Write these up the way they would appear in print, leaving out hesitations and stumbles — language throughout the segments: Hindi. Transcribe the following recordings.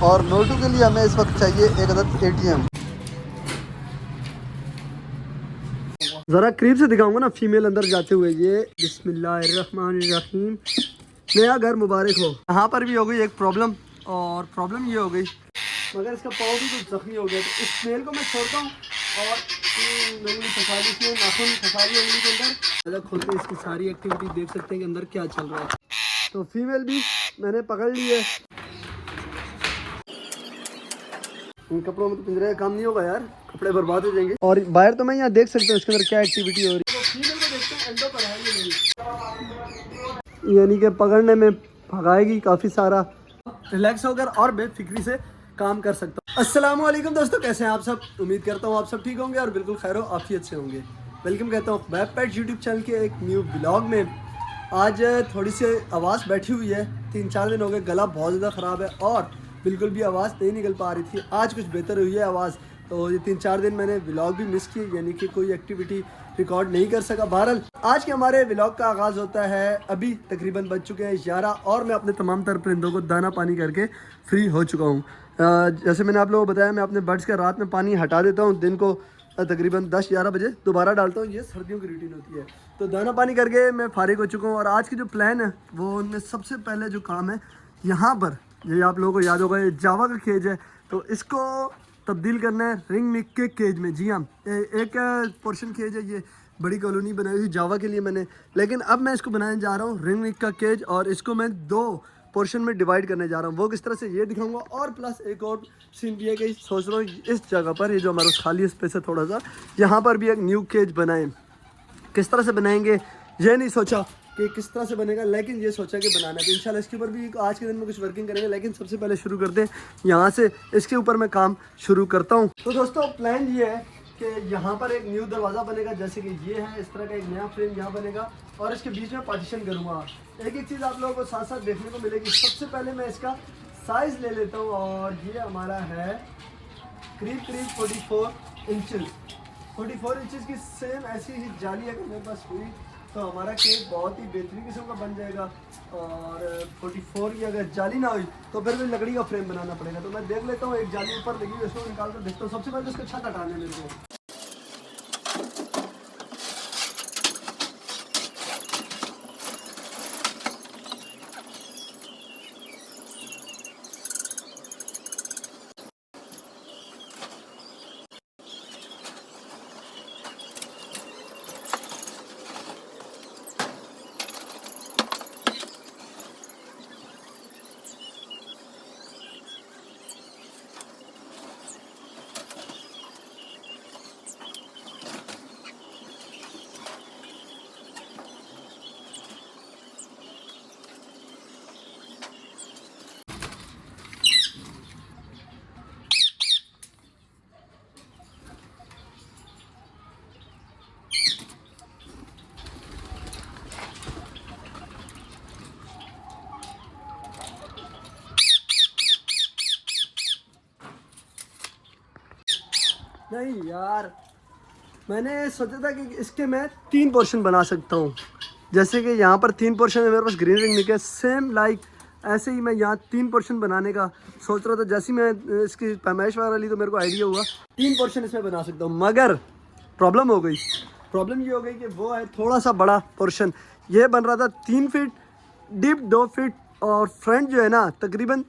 और नोटू के लिए हमें इस वक्त चाहिए एक अदद ATM। ज़रा करीब से दिखाऊंगा ना फीमेल अंदर जाते हुए। ये बिस्मिल्लाहिर्रहमानिर्रहीम, नया घर मुबारक हो। यहाँ पर भी हो गई एक प्रॉब्लम, और प्रॉब्लम ये हो गई मगर इसका पाँव भी कुछ जख्मी हो गया। तो इस मेल को मैं छोड़ता हूँ और उंगली फंसा दी, इसमें नाखून फंसा दी उंगली के अंदर। खोल के इसकी सारी एक्टिविटी देख सकते हैं कि अंदर क्या चल रहा है। तो फीमेल भी मैंने पकड़ ली है। इन कपड़ों में तो पिंजरे का काम नहीं होगा यार, कपड़े बर्बाद हो जाएंगे। और बाहर तो मैं यहाँ देख सकता हूँ इसके अंदर क्या एक्टिविटी हो रही है। तो फीमेल को देखते हैं अंडों पर है नहीं, यानी कि पकड़ने में भगाएगी काफ़ी सारा। रिलैक्स होकर और बेफिक्री से काम कर सकता हूँ। अस्सलाम वालेकुम दोस्तों, कैसे हैं आप सब? उम्मीद करता हूँ आप सब ठीक होंगे और बिल्कुल खैर आफियत से होंगे। वेलकम कहता हूँ वेब पेट यूट्यूब चैनल के एक न्यू ब्लॉग में। आज थोड़ी सी आवाज़ बैठी हुई है, 3-4 दिन हो गए, गला बहुत ज़्यादा ख़राब है और बिल्कुल भी आवाज़ नहीं निकल पा रही थी। आज कुछ बेहतर हुई है आवाज़। तो ये 3-4 दिन मैंने व्लॉग भी मिस किए, यानी कि कोई एक्टिविटी रिकॉर्ड नहीं कर सका। बहरहाल आज के हमारे व्लॉग का आगाज़ होता है। अभी तकरीबन बज चुके हैं 11 और मैं अपने तमाम तर परिंदों को दाना पानी करके फ्री हो चुका हूँ। जैसे मैंने आप लोगों को बताया, मैं अपने बर्ड्स का रात में पानी हटा देता हूँ, दिन को तकरीबन 10-11 बजे दोबारा डालता हूँ। ये सर्दियों की रूटीन होती है। तो दाना पानी करके मैं फारिग हो चुका हूँ और आज की जो प्लान है वो उनमें सबसे पहले जो काम है, यहाँ पर ये आप लोगों को याद होगा, ये जावा का केज है, तो इसको तब्दील करना है रिंग निक के केज में। जी हाँ, एक पोर्शन केज है, ये बड़ी कॉलोनी बनाई हुई जावा के लिए मैंने, लेकिन अब मैं इसको बनाने जा रहा हूँ रिंग निक का केज, और इसको मैं 2 पोर्शन में डिवाइड करने जा रहा हूँ। वो किस तरह से ये दिखाऊंगा, और प्लस एक और सीन भी है कि सोच रहा हूँ इस जगह पर, ये जो हमारा खाली स्पेस है थोड़ा सा, यहाँ पर भी एक न्यू केज बनाएं। किस तरह से बनाएंगे ये नहीं सोचा कि किस तरह से बनेगा, लेकिन ये सोचा कि बनाना है। तो इंशाल्लाह इसके ऊपर भी आज के दिन में कुछ वर्किंग करेंगे, लेकिन सबसे पहले शुरू करते हैं यहाँ से। इसके ऊपर मैं काम शुरू करता हूँ। तो दोस्तों प्लान ये है कि यहाँ पर एक न्यू दरवाज़ा बनेगा, जैसे कि ये है, इस तरह का एक नया फ्रेम यहाँ बनेगा और इसके बीच में पार्टीशन करूँगा। एक एक चीज़ आप लोगों को साथ साथ देखने को मिलेगी। सबसे पहले मैं इसका साइज़ ले लेता हूँ, और ये हमारा है करीब 44 इंचज़। 44 इंचज़ की सेम ऐसी ही जाली अगर मेरे पास हुई तो हमारा केक बहुत ही बेहतरीन किस्म का बन जाएगा। और 44 की अगर जाली ना हुई तो फिर भी लकड़ी का फ्रेम बनाना पड़ेगा। तो मैं देख लेता हूँ, एक जाली ऊपर लगी हुई, उसको निकाल कर देखता हूँ। सबसे पहले उसका छत हटाने मेरे को। नहीं यार, मैंने सोचा था कि इसके मैं 3 पोर्शन बना सकता हूँ। जैसे कि यहाँ पर 3 पोर्शन है मेरे पास ग्रीन रिंग निकले, सेम लाइक ऐसे ही मैं यहाँ 3 पोर्शन बनाने का सोच रहा था। जैसे ही मैं इसकी पैमाइश वगैरह ली तो मेरे को आइडिया हुआ 3 पोर्शन इसमें बना सकता हूँ। मगर प्रॉब्लम हो गई। प्रॉब्लम ये हो गई कि वो है थोड़ा सा बड़ा पोर्शन। ये बन रहा था 3 फीट डीप, 2 फीट, और फ्रंट जो है ना तकरीबन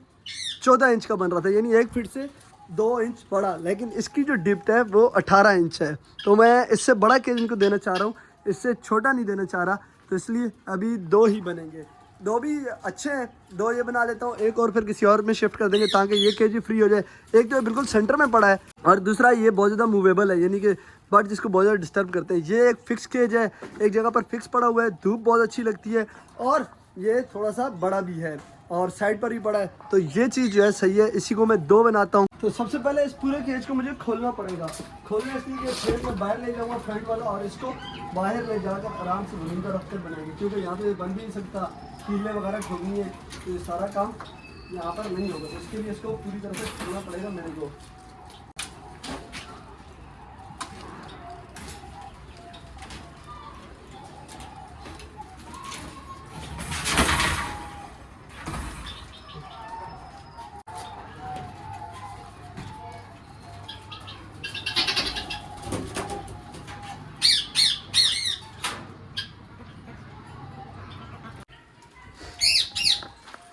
14 इंच का बन रहा था, यानी 1 फीट से 2 इंच बड़ा। लेकिन इसकी जो डिप्थ है वो 18 इंच है। तो मैं इससे बड़ा केज इनको देना चाह रहा हूँ, इससे छोटा नहीं देना चाह रहा। तो इसलिए अभी 2 ही बनेंगे। 2 भी अच्छे हैं, 2 ये बना लेता हूँ, एक और फिर किसी और में शिफ्ट कर देंगे ताकि ये केज भी फ्री हो जाए। एक तो बिल्कुल सेंटर में पड़ा है और दूसरा ये बहुत ज़्यादा मूवेबल है, यानी कि बर्ड जिसको बहुत ज़्यादा डिस्टर्ब करते हैं। ये एक फिक्स केज है, एक जगह पर फिक्स पड़ा हुआ है, धूप बहुत अच्छी लगती है, और ये थोड़ा सा बड़ा भी है और साइड पर भी बड़ा है। तो ये चीज़ जो है सही है, इसी को मैं 2 बनाता हूँ। तो सबसे पहले इस पूरे केज को मुझे खोलना पड़ेगा। खोलने इसलिए कि फ्रेम में बाहर ले जाऊँगा फ्रंट वाला, और इसको बाहर ले जाकर आराम से ज़मीन पर रख कर बनाएंगे, क्योंकि यहाँ पे बन भी नहीं सकता, कीले वगैरह ठोकनी है, तो ये सारा काम यहाँ पर नहीं होगा। उसके लिए इसको पूरी तरह से खोलना पड़ेगा मेरे को।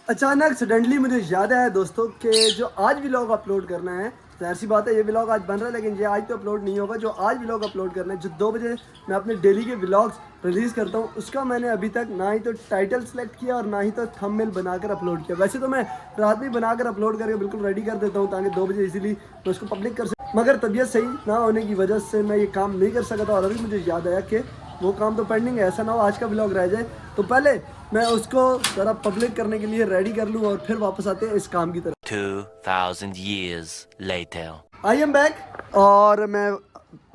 अचानक सडनली मुझे याद आया दोस्तों कि जो आज व्लॉग अपलोड करना है, जाहिर सी बात है ये व्लॉग आज बन रहा है लेकिन ये आज तो अपलोड नहीं होगा। जो आज व्लॉग अपलोड करना है, जो 2 बजे मैं अपने डेली के व्लॉग्स रिलीज़ करता हूँ, उसका मैंने अभी तक ना ही तो टाइटल सेलेक्ट किया और ना ही तो थंबनेल बनाकर अपलोड किया। वैसे तो मैं रात में बनाकर अपलोड करके बिल्कुल रेडी कर देता हूँ ताकि 2 बजे इजीली मैं उसको पब्लिक कर सकूँ, मगर तबीयत सही ना होने की वजह से मैं ये काम नहीं कर सका था। और अभी मुझे याद आया कि वो काम तो पेंडिंग है, ऐसा ना हो आज का व्लॉग रह जाए। तो पहले मैं उसको ज़रा पब्लिक करने के लिए रेडी कर लूँ और फिर वापस आते हैं इस काम की तरफ। 2000 years later. I am back और मैं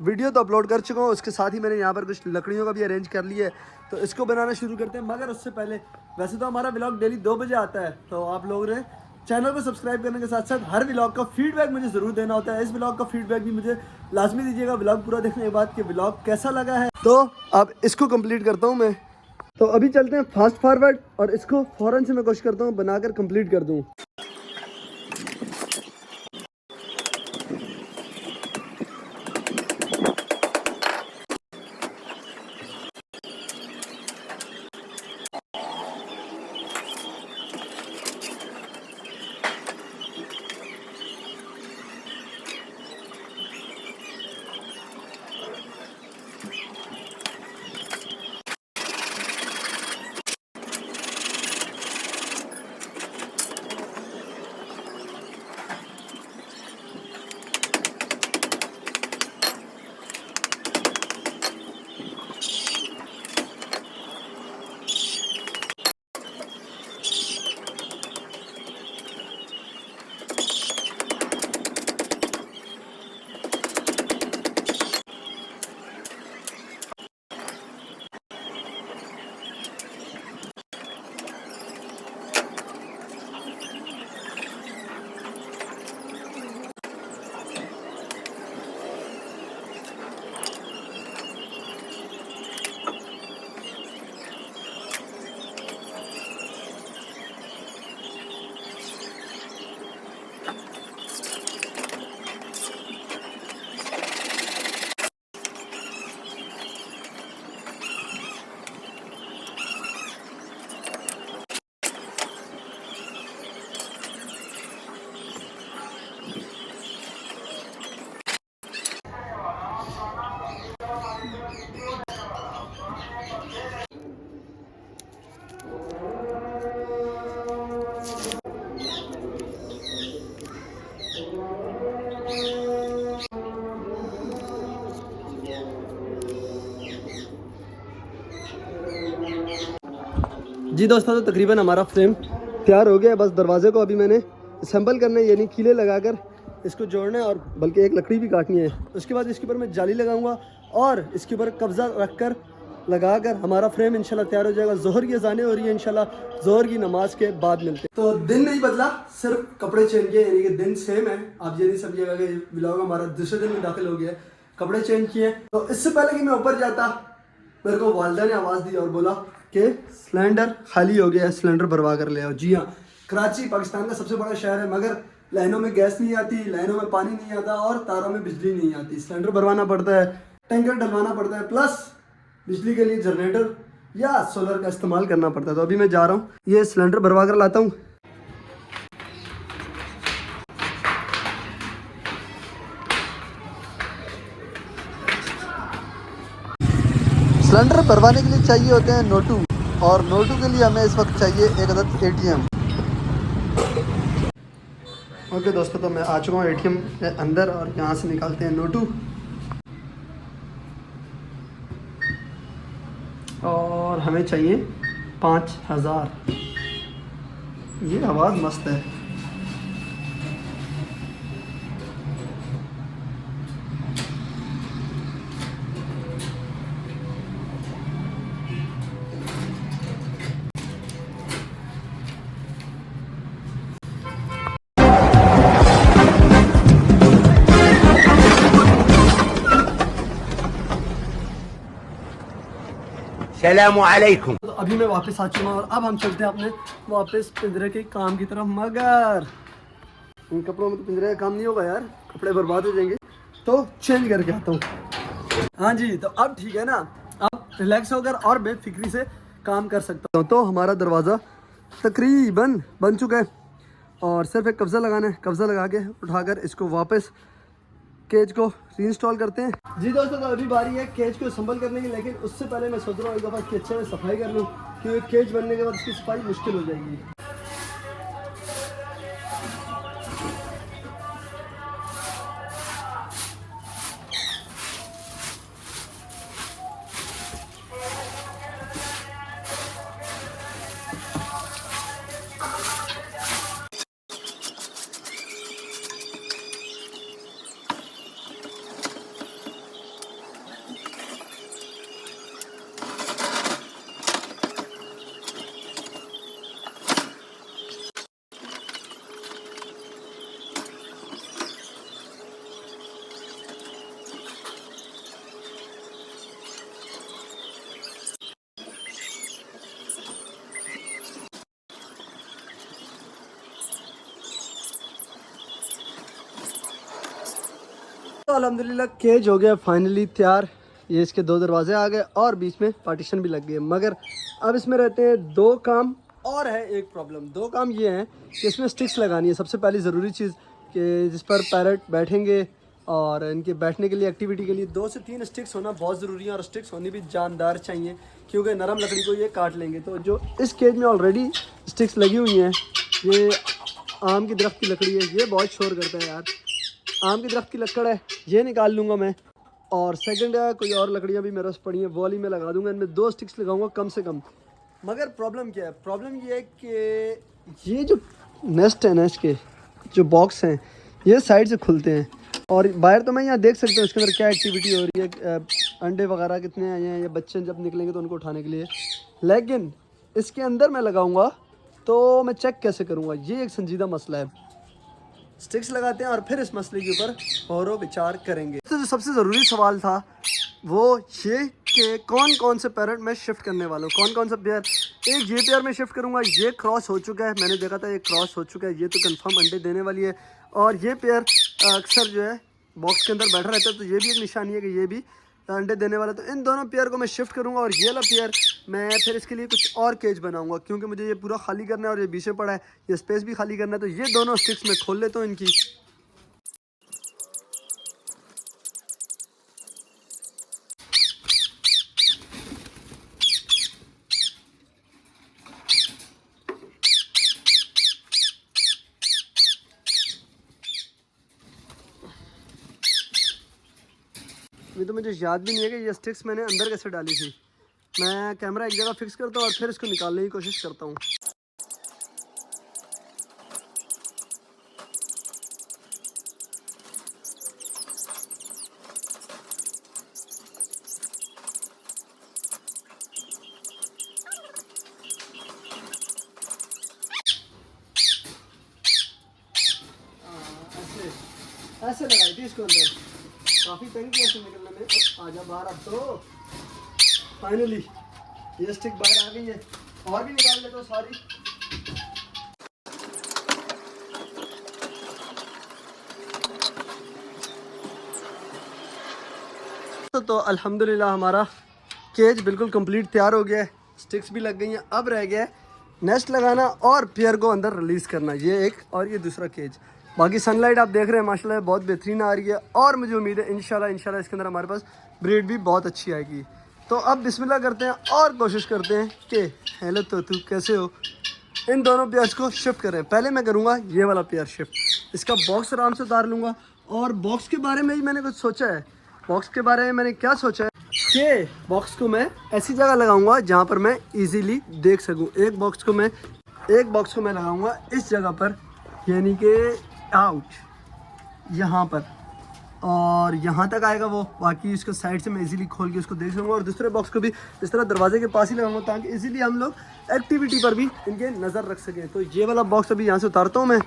वीडियो तो अपलोड कर चुका हूँ, उसके साथ ही मैंने यहाँ पर कुछ लकड़ियों का भी अरेंज कर लिया है, तो इसको बनाना शुरू करते हैं। मगर उससे पहले वैसे तो हमारा व्लॉग डेली 2 बजे आता है, तो आप लोग ने चैनल को सब्सक्राइब करने के साथ साथ हर व्लॉग का फीडबैक मुझे ज़रूर देना होता है। इस व्लॉग का फीडबैक भी मुझे लाजमी दीजिएगा व्लॉग पूरा देखने के बाद कि व्लॉग कैसा लगा है। तो अब इसको कंप्लीट करता हूँ मैं, तो अभी चलते हैं फास्ट फॉरवर्ड और इसको फ़ौरन से मैं कोशिश करता हूँ बनाकर कंप्लीट कर दूँ। जी दोस्तों, तो तकरीबन हमारा फ्रेम तैयार हो गया है। बस दरवाजे को अभी मैंने असेंबल करना है, यानी कीले लगाकर इसको जोड़ना है और बल्कि एक लकड़ी भी काटनी है। उसके बाद इसके ऊपर मैं जाली लगाऊंगा और इसके ऊपर कब्जा रखकर लगाकर हमारा फ्रेम इंशाल्लाह तैयार हो जाएगा। जोहर की अज़ानें हो रही है, इंशाल्लाह जोहर की नमाज के बाद मिलते हैं। तो दिन नहीं बदला, सिर्फ कपड़े चेंज किए, यानी कि दिन सेम है। आप ये नहीं समझिएगा कि व्लॉग हमारा दूसरे दिन में दाखिल हो गया है, कपड़े चेंज किए। तो इससे पहले कि मैं ऊपर जाता, मेरे को वालदा ने आवाज़ दी और बोला कि सिलेंडर खाली हो गया है, सिलेंडर भरवा कर ले आओ। जी हाँ, कराची पाकिस्तान का सबसे बड़ा शहर है, मगर लाइनों में गैस नहीं आती, लाइनों में पानी नहीं आता और तारों में बिजली नहीं आती। सिलेंडर भरवाना पड़ता है, टैंकर डलवाना पड़ता है, प्लस बिजली के लिए जनरेटर या सोलर का इस्तेमाल करना पड़ता है। तो अभी मैं जा रहा हूँ, ये सिलेंडर भरवा कर लाता हूँ। सिलेंडर भरवाने के लिए चाहिए होते हैं नोटू, और नोटू के लिए हमें इस वक्त चाहिए एक अदद एटीएम। ओके दोस्तों, तो मैं आ चुका हूँ एटीएम के अंदर और यहाँ से निकालते हैं नोटू। और हमें चाहिए 5000। ये आवाज़ मस्त है। सलामुअलैकुम। तो अभी मैं वापस आ चुका हूँ और अब हम चलते हैं अपने वापस पिंजरे के काम की तरफ। मगर इन कपड़ों में तो पिंजरे का काम नहीं होगा यार, कपड़े बर्बाद हो जाएंगे, तो चेंज करके आता हूँ। हाँ जी, तो अब ठीक है ना, अब रिलैक्स होकर और बेफिक्री से काम कर सकता हूँ। तो हमारा दरवाज़ा तकरीबन बन चुका है और सिर्फ एक कब्ज़ा लगाना है। कब्ज़ा लगा के उठाकर इसको वापस केज को रीइंस्टॉल करते हैं। जी दोस्तों, तो अभी बारी है केज को संभल करने की, लेकिन उससे पहले मैं सोच रहा हूँ एक दफ़ा इसकी अच्छे से सफाई कर लूँ, क्योंकि केज बनने के बाद इसकी सफाई मुश्किल हो जाएगी। तो अल्हम्दुलिल्लाह केज हो गया फाइनली तैयार। ये इसके 2 दरवाजे आ गए और बीच में पार्टीशन भी लग गए, मगर अब इसमें रहते हैं 2 काम और है एक प्रॉब्लम। 2 काम ये हैं कि इसमें स्टिक्स लगानी है। सबसे पहली ज़रूरी चीज़ कि जिस पर पैरट बैठेंगे और इनके बैठने के लिए एक्टिविटी के लिए 2 से 3 स्टिक्स होना बहुत ज़रूरी है, और स्टिक्स होनी भी जानदार चाहिए क्योंकि नरम लकड़ी को ये काट लेंगे। तो जो इस केज में ऑलरेडी स्टिक्स लगी हुई हैं, ये आम की दरख्त की लकड़ी है, ये बहुत शोर करता है यार। आम की दरख्त की लकड़ है, ये निकाल लूँगा मैं। और सेकंड है, कोई और लकड़ियाँ भी मेरे पास पड़ी हैं, वो वाली मैं लगा दूँगा। इनमें 2 स्टिक्स लगाऊंगा कम से कम। मगर प्रॉब्लम क्या है? प्रॉब्लम ये है कि ये जो नेस्ट है ना, इसके जो बॉक्स हैं, ये साइड से खुलते हैं और बाहर तो मैं यहाँ देख सकता हूँ इसके अंदर क्या एक्टिविटी हो रही है, अंडे वगैरह कितने आए हैं या बच्चे जब निकलेंगे तो उनको उठाने के लिए। लेकिन इसके अंदर मैं लगाऊँगा तो मैं चेक कैसे करूँगा? ये एक संजीदा मसला है। स्टिक्स लगाते हैं और फिर इस मसले के ऊपर गौर व विचार करेंगे। तो जो सबसे ज़रूरी सवाल था वो ये कि कौन कौन से पैरट मैं शिफ्ट करने वाला हूँ, कौन कौन सा पेयर। एक ये पेयर में शिफ्ट करूँगा, ये क्रॉस हो चुका है, मैंने देखा था ये क्रॉस हो चुका है, ये तो कंफर्म अंडे देने वाली है। और ये पेयर अक्सर जो है बॉक्स के अंदर बैठा रहता है, तो ये भी एक निशानी है कि ये भी अंडे देने वाला। तो इन दोनों पेयर को मैं शिफ्ट करूँगा और ये वाला पेयर मैं फिर इसके लिए कुछ और केज बनाऊँगा, क्योंकि मुझे ये पूरा खाली करना है और ये बीच में पड़ा है, ये स्पेस भी खाली करना है। तो ये दोनों स्टिक्स मैं खोल लेता हूँ इनकी। ये तो मुझे याद भी नहीं है कि ये स्टिक्स मैंने अंदर कैसे डाली थी। मैं कैमरा एक जगह फिक्स करता हूँ और फिर इसको निकालने की कोशिश करता हूँ। ऐसे लगाई थी इसको अंदर, काफ़ी तंग किया ऐसे निकलने में। अब आजा बाहर। अब तो फाइनली ये स्टिक बाहर आ गई है, और भी निकाल लेता हूँ सारी। तो अल्हम्दुलिल्लाह हमारा केज बिल्कुल कंप्लीट तैयार हो गया है, स्टिक्स भी लग गई हैं। अब रह गया है नेस्ट लगाना और पेयर को अंदर रिलीज़ करना, ये एक और ये दूसरा केज। बाकी सनलाइट आप देख रहे हैं माशाल्लाह बहुत बेहतरीन आ रही है, और मुझे उम्मीद है इंशाल्लाह इसके अंदर हमारे पास ब्रीड भी बहुत अच्छी आएगी। तो अब बिस्मिल्लाह करते हैं और कोशिश करते हैं कि हेलो तो तू कैसे हो, इन दोनों पेयर्स को शिफ्ट करें। पहले मैं करूँगा ये वाला पेयर शिफ्ट, इसका बॉक्स आराम से उतार लूँगा। और बॉक्स के बारे में ही मैंने कुछ सोचा है। बॉक्स के बारे में मैंने क्या सोचा है कि बॉक्स को मैं ऐसी जगह लगाऊंगा जहाँ पर मैं इजीली देख सकूँ। एक बॉक्स को मैं लगाऊंगा इस जगह पर, यानी कि आउट यहाँ पर, और यहाँ तक आएगा वो। बाकी इसको साइड से मैं इजीली खोल के उसको देख लूँगा। और दूसरे बॉक्स को भी इस तरह दरवाजे के पास ही लगाऊंगा ताकि इजीली हम लोग एक्टिविटी पर भी इनके नज़र रख सकें। तो ये वाला बॉक्स अभी यहाँ से उतारता हूँ मैं।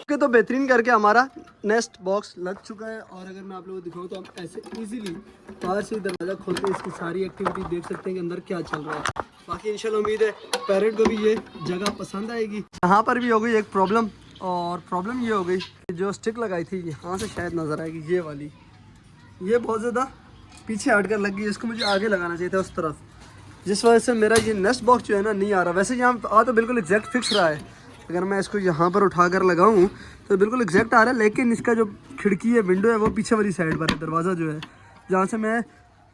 तो बेहतरीन करके हमारा नेस्ट बॉक्स लग चुका है और अगर मैं आप लोगों को दिखाऊँ तो आप ऐसे इजीली बाहर से दरवाज़ा खोलते इसकी सारी एक्टिविटी देख सकते हैं कि अंदर क्या चल रहा है। बाकी इंशाल्लाह उम्मीद है पैरेट को भी ये जगह पसंद आएगी। यहाँ पर भी हो गई एक प्रॉब्लम, और प्रॉब्लम ये हो गई कि जो स्टिक लगाई थी यहाँ से शायद नज़र आएगी, ये वाली, ये बहुत ज़्यादा पीछे हट कर लग गई। इसको मुझे आगे लगाना चाहिए था उस तरफ, जिस वजह से मेरा ये नेस्ट बॉक्स जो है ना नहीं आ रहा। वैसे यहाँ आ तो बिल्कुल एग्जैक्ट फिक्स रहा है, अगर मैं इसको यहाँ पर उठा कर लगाऊँ तो बिल्कुल एग्जैक्ट आ रहा है, लेकिन इसका जो खिड़की है, विंडो है, वो पीछे वाली साइड पर है। दरवाज़ा जो है जहाँ से मैं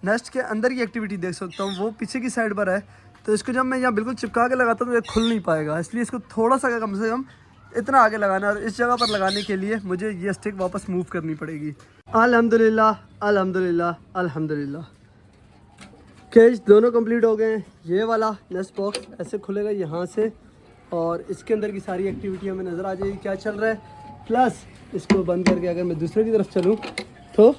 नेस्ट के अंदर की एक्टिविटी देख सकता हूँ वो पीछे की साइड पर है। तो इसको जब मैं यहाँ बिल्कुल चिपका के लगाता हूँ तो ये खुल नहीं पाएगा, इसलिए इसको थोड़ा सा कम से कम इतना आगे लगाना है। और इस जगह पर लगाने के लिए मुझे ये स्टिक वापस मूव करनी पड़ेगी। अल्हम्दुलिल्लाह अल्हम्दुलिल्लाह अल्हम्दुलिल्लाह, केज दोनों कंप्लीट हो गए हैं। ये वाला नेस्ट बॉक्स ऐसे खुलेगा यहाँ से और इसके अंदर की सारी एक्टिविटी हमें नज़र आ जाएगी क्या चल रहा है। प्लस इसको बंद करके अगर मैं दूसरे की तरफ चलूँ तो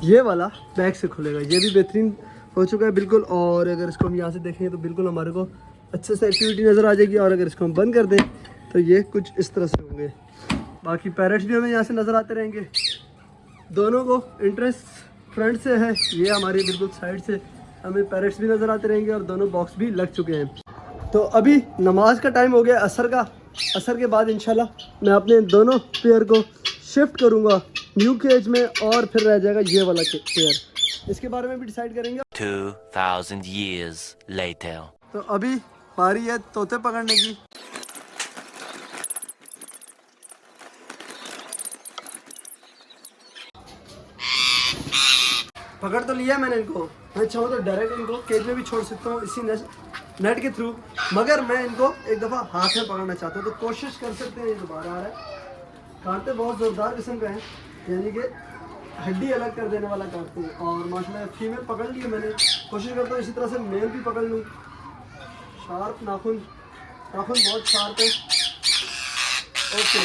ये वाला बैक से खुलेगा, ये भी बेहतरीन हो चुका है बिल्कुल। और अगर इसको हम यहाँ से देखें तो बिल्कुल हमारे को अच्छे से एक्टिविटी नज़र आ जाएगी। और अगर इसको हम बंद कर दें तो ये कुछ इस तरह से होंगे। बाकी पैरेट्स भी हमें यहाँ से नज़र आते रहेंगे। दोनों को इंटरेस्ट फ्रंट से है, ये हमारी बिल्कुल साइड से हमें पैरेट्स भी नज़र आते रहेंगे और दोनों बॉक्स भी लग चुके हैं। तो अभी नमाज का टाइम हो गया असर का। असर के बाद इंशाल्लाह मैं अपने दोनों पेयर को शिफ्ट करूँगा न्यू केज में, और फिर रह जाएगा ये वाला पेयर। इसके बारे में भी डिसाइड करेंगे। 2000 years later. तो अभी बारी है तोते पकड़ने की। पकड़ तो लिया मैंने इनको, मैं चाहूँ तो डायरेक्ट इनको केज में भी छोड़ सकता हूँ इसी नेट के थ्रू, मगर मैं इनको एक दफ़ा हाथ में पकड़ना चाहता हूँ। तो कोशिश कर सकते हैं। ये दोबारा आ रहा है, कांटे बहुत ज़ोरदार किस्म के हैं, यानी कि हड्डी अलग कर देने वाला काटते हैं। और माशाल्लाह फीमेल पकड़ लिए मैंने, कोशिश करता हूँ इसी तरह से मेल भी पकड़ लूँ। शार्प नाखून, नाखून बहुत शार्प है। ओके,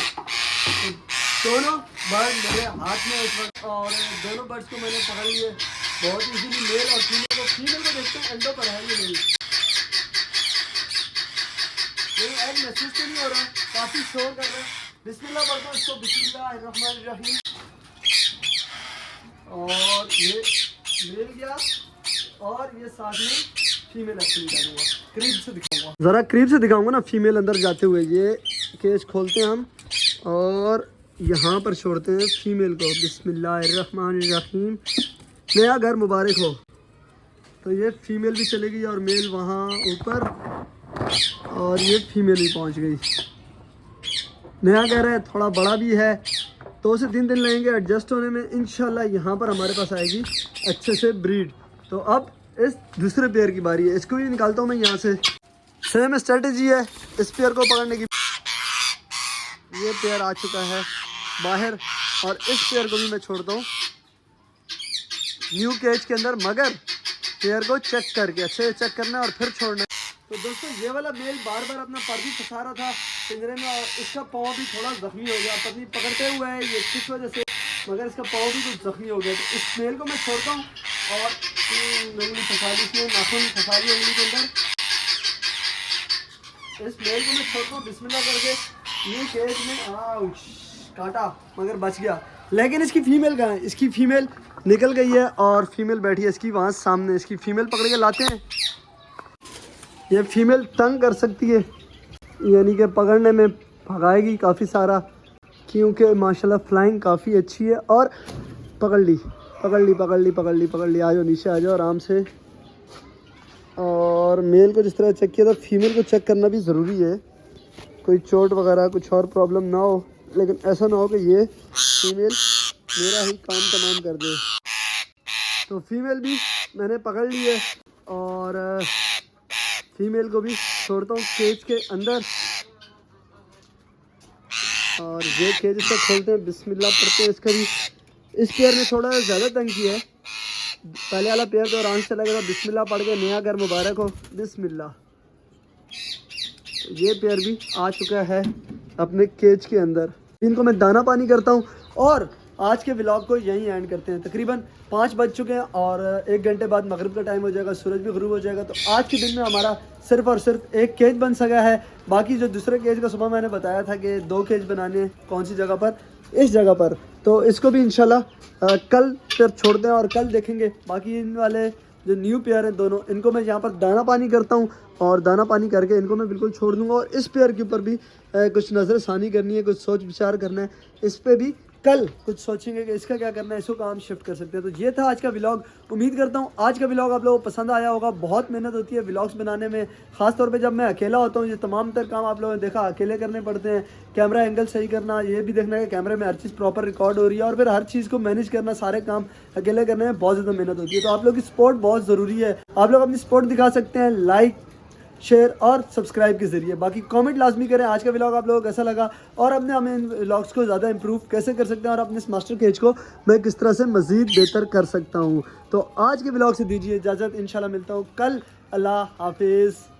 तो दोनों बर्ड मेरे हाथ में इस वक्त, और दोनों बर्ड्स को मैंने पकड़ लिए बहुत इजीली। मेल और फीमेल को देखते हैं एंडो पर है ये नहीं एग महसूस तो नहीं हो रहा, काफ़ी शोर कर रहा है। बिस्मिल्लाह पढ़ता हूँ इसको, बिस्मिल्लाहिर्रहमानिर्रहीम। और ये मेल गया और ये साथ में फीमेल एक्चुअली डालूंगा, करीब से दिखाऊंगा, ज़रा करीब से दिखाऊंगा ना फीमेल अंदर जाते हुए। ये केज खोलते हैं हम और यहाँ पर छोड़ते हैं फीमेल को। बिस्मिल्लाहिर्रहमानिर्रहीम। नया घर मुबारक हो। तो ये फीमेल भी चली गई और मेल वहाँ ऊपर, और ये फीमेल भी पहुँच गई। नया घर है, थोड़ा बड़ा भी है, 2 से 3 दिन लगेंगे एडजस्ट होने में। इंशाल्लाह यहाँ पर हमारे पास आएगी अच्छे से ब्रीड। तो अब इस दूसरे पेयर की बारी है, इसको भी निकालता हूँ मैं यहाँ से। सेम स्ट्रेटजी है इस पेयर को पकड़ने की। ये पेयर आ चुका है बाहर और इस पेयर को भी मैं छोड़ता हूँ न्यू केज के अंदर, मगर पेयर को चेक करके अच्छे से चेक करना और फिर छोड़ना। तो दोस्तों ये वाला मेल बार बार अपना पर भी फंसा रहा था पिंजरे में और इसका पाँव भी थोड़ा जख्मी हो गया, पत्नी पकड़ते हुए है ये किस वजह से, मगर इसका पाँव भी कुछ जख्मी हो गया। तो इस मेल को मैं छोड़ता हूँ और उंगली फंसा ली, इसमें नाखून फंसा ली उंगली के अंदर। इस मेल को मैं छोड़ता हूँ बिस्मिल्लाह करके। ये केज में आउच काटा मगर बच गया, लेकिन इसकी फीमेल कहाँ है? इसकी फीमेल निकल गई है और फीमेल बैठी है इसकी वहाँ सामने। इसकी फीमेल पकड़ के लाते हैं। ये फीमेल तंग कर सकती है, यानी कि पकड़ने में भगाएगी काफ़ी सारा, क्योंकि माशाल्लाह फ्लाइंग काफ़ी अच्छी है। और पकड़ ली पकड़ ली पकड़ ली पकड़ ली पकड़ ली। आ जाओ नीचे आ जाओ आराम से। और मेल को जिस तरह चेक किया था, फीमेल को चेक करना भी ज़रूरी है, कोई चोट वगैरह कुछ और प्रॉब्लम ना हो। लेकिन ऐसा ना हो कि ये फीमेल मेरा ही काम तमाम कर दे। तो फीमेल भी मैंने पकड़ ली है और फीमेल को भी छोड़ता हूँ केज के अंदर। और ये केज इसका खोलते हैं, बिस्मिल्लाह पढ़ते हैं इसका भी। इस पेयर ने थोड़ा ज़्यादा तंग किया है, पहले वाला पेयर तो आराम से लगा था। बिस्मिल्लाह पढ़ के नया घर मुबारक हो, बिस्मिल्लाह। ये पेयर भी आ चुका है अपने केज के अंदर। इनको मैं दाना पानी करता हूँ और आज के व्लॉग को यहीं एंड करते हैं। तकरीबन 5 बज चुके हैं और 1 घंटे बाद मगरिब का टाइम हो जाएगा, सूरज भी गुरूब हो जाएगा। तो आज के दिन में हमारा सिर्फ और सिर्फ एक केज बन सका है। बाकी जो दूसरे केज का सुबह मैंने बताया था कि 2 केज बनाने हैं कौन सी जगह पर, इस जगह पर। तो इसको भी इंशाल्लाह कल फिर छोड़ते हैं और कल देखेंगे। बाकी इन वाले जो न्यू पेयर हैं दोनों, इनको मैं यहाँ पर दाना पानी करता हूँ और दाना पानी करके इनको मैं बिल्कुल छोड़ दूँगा। और इस पेयर के ऊपर भी कुछ नज़रसानी करनी है, कुछ सोच विचार करना है। इस पर भी कल कुछ सोचेंगे कि इसका क्या करना है, इसको काम शिफ्ट कर सकते हैं। तो ये था आज का व्लॉग। उम्मीद करता हूँ आज का व्लॉग आप लोगों को पसंद आया होगा। बहुत मेहनत होती है व्लॉग्स बनाने में, ख़ास तौर पे जब मैं अकेला होता हूँ। ये तमाम तर काम आप लोगों ने देखा अकेले करने पड़ते हैं। कैमरा एंगल सही करना, ये भी देखना है कि कैमरे में हर चीज़ प्रॉपर रिकॉर्ड हो रही है, और फिर हर चीज़ को मैनेज करना, सारे काम अकेले करने में बहुत ज़्यादा मेहनत होती है। तो आप लोग की सपोर्ट बहुत ज़रूरी है। आप लोग अपनी सपोर्ट दिखा सकते हैं लाइक, शेयर और सब्सक्राइब के ज़रिए। बाकी कमेंट लाजमी करें आज का व्लॉग आप लोगों को कैसा लगा, और अपने हम इन व्लॉग्स को ज़्यादा इंप्रूव कैसे कर सकते हैं, और अपने इस मास्टर केज को मैं किस तरह से मज़ीद बेहतर कर सकता हूँ। तो आज के व्लॉग से दीजिए इजाज़त, इंशाल्लाह मिलता हूँ कल। अल्लाह हाफिज़।